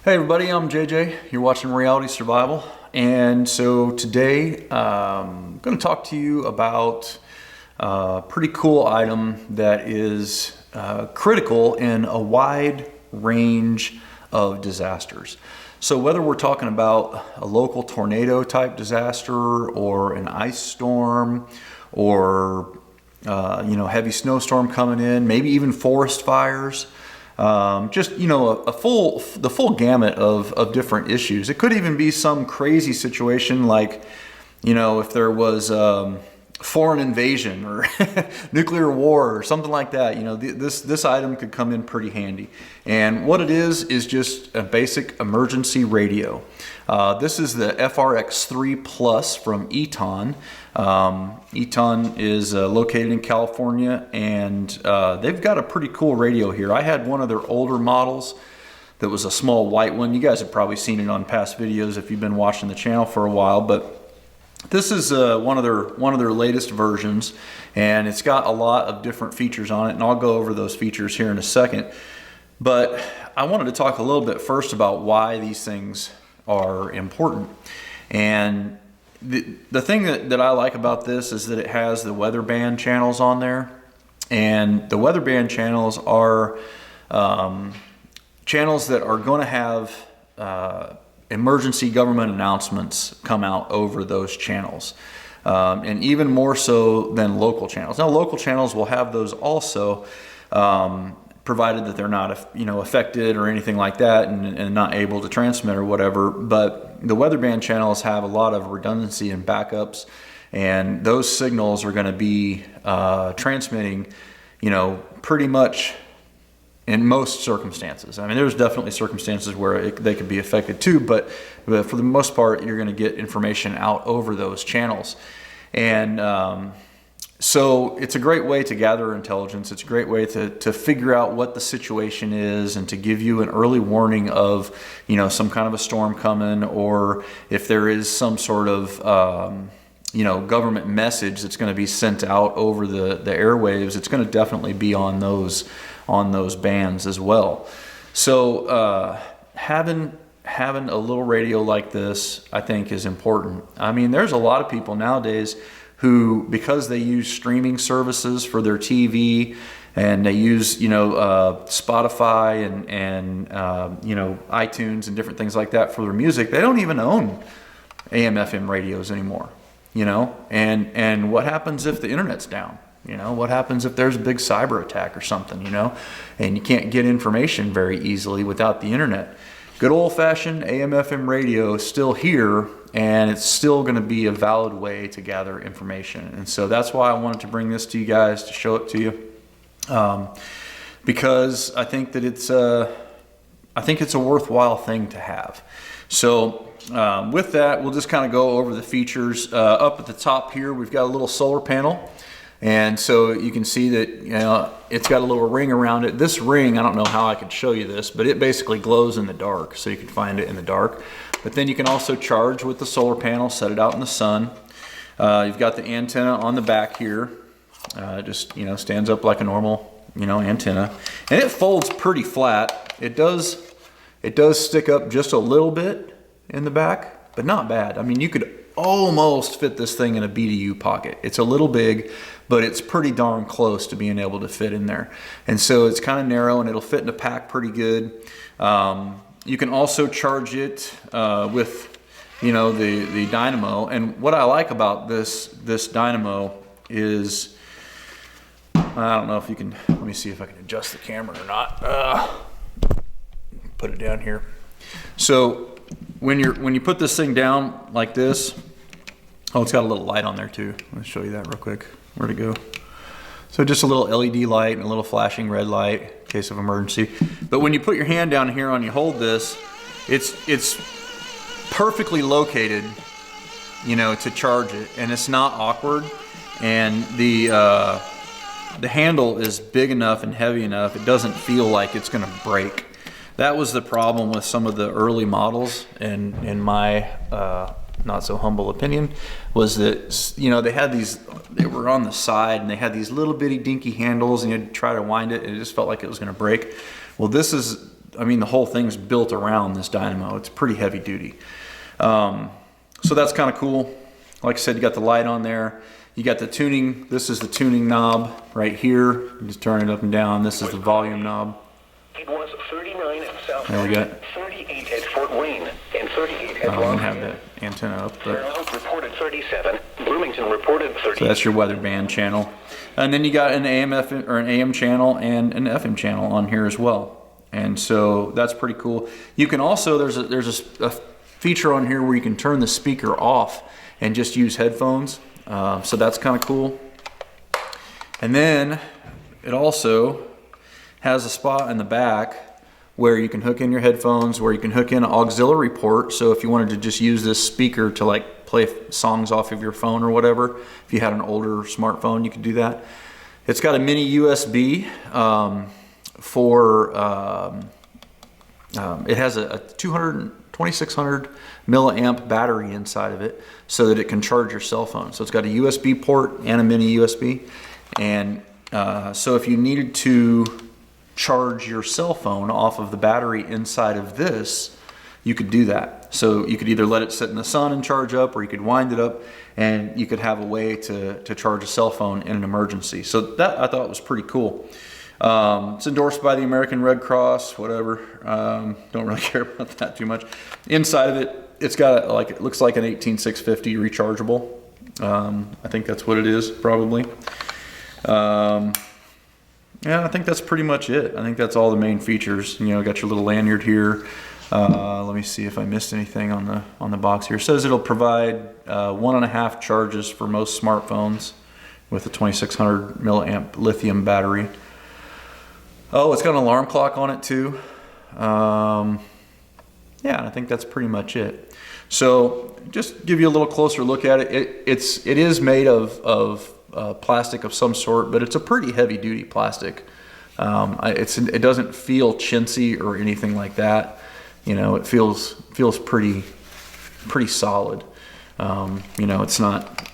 Hey everybody, I'm JJ. You're watching Reality Survival. And so today I'm going to talk to you about a pretty cool item that is critical in a wide range of disasters. So whether we're talking about a local tornado type disaster or an ice storm or heavy snowstorm coming in, maybe even forest fires, the full gamut of different issues. It could even be some crazy situation like, if there was foreign invasion or nuclear war or something like that. This item could come in pretty handy. And what it is just a basic emergency radio. This is the FRX3 Plus from Eton. Eton is located in California, and they've got a pretty cool radio here. I had one of their older models that was a small white one. You guys have probably seen it on past videos if you've been watching the channel for a while, but this is one of their latest versions, and it's got a lot of different features on it, and I'll go over those features here in a second. But I wanted to talk a little bit first about why these things are important. And the thing that I like about this is that it has the weather band channels on there, and the weather band channels are channels that are going to have emergency government announcements come out over those channels, and even more so than local channels. Now, local channels will have those also, provided that they're not affected or anything like that, and not able to transmit or whatever. But the weather band channels have a lot of redundancy and backups, and those signals are going to be transmitting, pretty much in most circumstances. I mean, there's definitely circumstances where they could be affected too, but for the most part, you're going to get information out over those channels. And so it's a great way to gather intelligence. It's a great way to figure out what the situation is and to give you an early warning of, some kind of a storm coming, or if there is some sort of, government message that's going to be sent out over the airwaves. It's going to definitely be on those bands as well. So having a little radio like this, I think, is important. I mean, there's a lot of people nowadays who, because they use streaming services for their TV, and they use Spotify and iTunes and different things like that for their music, they don't even own AM/FM radios anymore. And what happens if the internet's down? What happens if there's a big cyber attack or something, and you can't get information very easily without the internet? Good old-fashioned AM/FM radio is still here, and it's still going to be a valid way to gather information. And so that's why I wanted to bring this to you guys, to show it to you, because I think that it's a worthwhile thing to have. So with that, we'll just kind of go over the features. Up at the top here, we've got a little solar panel. And so you can see that it's got a little ring around it. This ring, I don't know how I could show you this, but it basically glows in the dark, so you can find it in the dark. But then you can also charge with the solar panel, set it out in the sun. You've got the antenna on the back here. It just stands up like a normal antenna, and it folds pretty flat. It does stick up just a little bit in the back, but not bad. I mean, you could almost fit this thing in a BDU pocket. It's a little big, but it's pretty darn close to being able to fit in there. And so it's kind of narrow, and it'll fit in a pack pretty good. You can also charge it with the dynamo. And what I like about this dynamo is, I don't know if you can, let me see if I can adjust the camera or not. Put it down here. So when you put this thing down like this, it's got a little light on there too. Let me show you that real quick. Where'd it go? So just a little LED light and a little flashing red light in case of emergency. But when you put your hand down here and you hold this, it's perfectly located, to charge it, and it's not awkward. And the handle is big enough and heavy enough, it doesn't feel like it's going to break. That was the problem with some of the early models, in my not so humble opinion, was that they were on the side, and they had these little bitty dinky handles, and you had to try to wind it, and it just felt like it was going to break. Well, this is I mean, the whole thing's built around this dynamo. It's pretty heavy duty. So that's kind of cool. Like I said, you got the light on there. You got the tuning. This is the tuning knob right here. You just turn it up and down. This is the volume knob. It was 39 at South There we go. 38 at Fort Wayne, and 38 at I don't have the antenna up, but Redoubt reported 37. Bloomington reported 30. so that's your weather band channel. And then you got an AM, FM, or an AM channel and an FM channel on here as well. And so that's pretty cool. You can also, there's a feature on here where you can turn the speaker off and just use headphones. So that's kind of cool. And then it also has a spot in the back where you can hook in your headphones, where you can hook in an auxiliary port. So if you wanted to just use this speaker to like play songs off of your phone or whatever, if you had an older smartphone, you could do that. It's got a mini USB it has a 2600 milliamp battery inside of it so that it can charge your cell phone. So it's got a USB port and a mini USB. And so if you needed to charge your cell phone off of the battery inside of this, you could do that. So you could either let it sit in the sun and charge up, or you could wind it up and you could have a way to charge a cell phone in an emergency. So that I thought was pretty cool. It's endorsed by the American Red Cross, whatever. Don't really care about that too much. Inside of it, it's got like, it looks like an 18650 rechargeable. I think that's what it is, probably. Yeah, I think that's pretty much it. I think that's all the main features. You know, got your little lanyard here. Let me see if I missed anything on the box here. It says it'll provide 1.5 charges for most smartphones with a 2600 milliamp lithium battery. Oh, it's got an alarm clock on it too. Yeah, I think that's pretty much it. So just give you a little closer look at it. It is made of plastic of some sort, but it's a pretty heavy duty plastic. It doesn't feel chintzy or anything like that. You know, it feels pretty solid. You know, it's not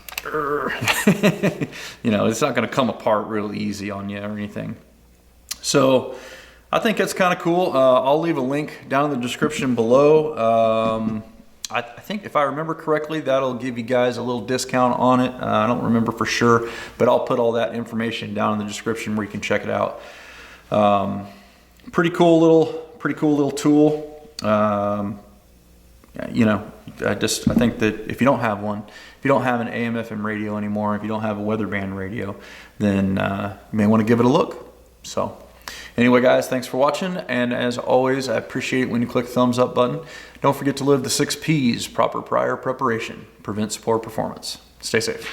you know, it's not going to come apart real easy on you or anything. So I think that's kind of cool. I'll leave a link down in the description below. I think if I remember correctly, that'll give you guys a little discount on it. I don't remember for sure, but I'll put all that information down in the description where you can check it out. Pretty cool little tool. You know, I think that if you don't have one, if you don't have an AM FM radio anymore, if you don't have a weather band radio, then you may want to give it a look. So anyway, guys, thanks for watching. And as always, I appreciate it when you click the thumbs up button. Don't forget to live the 6 P's: proper prior preparation prevents poor performance. Stay safe.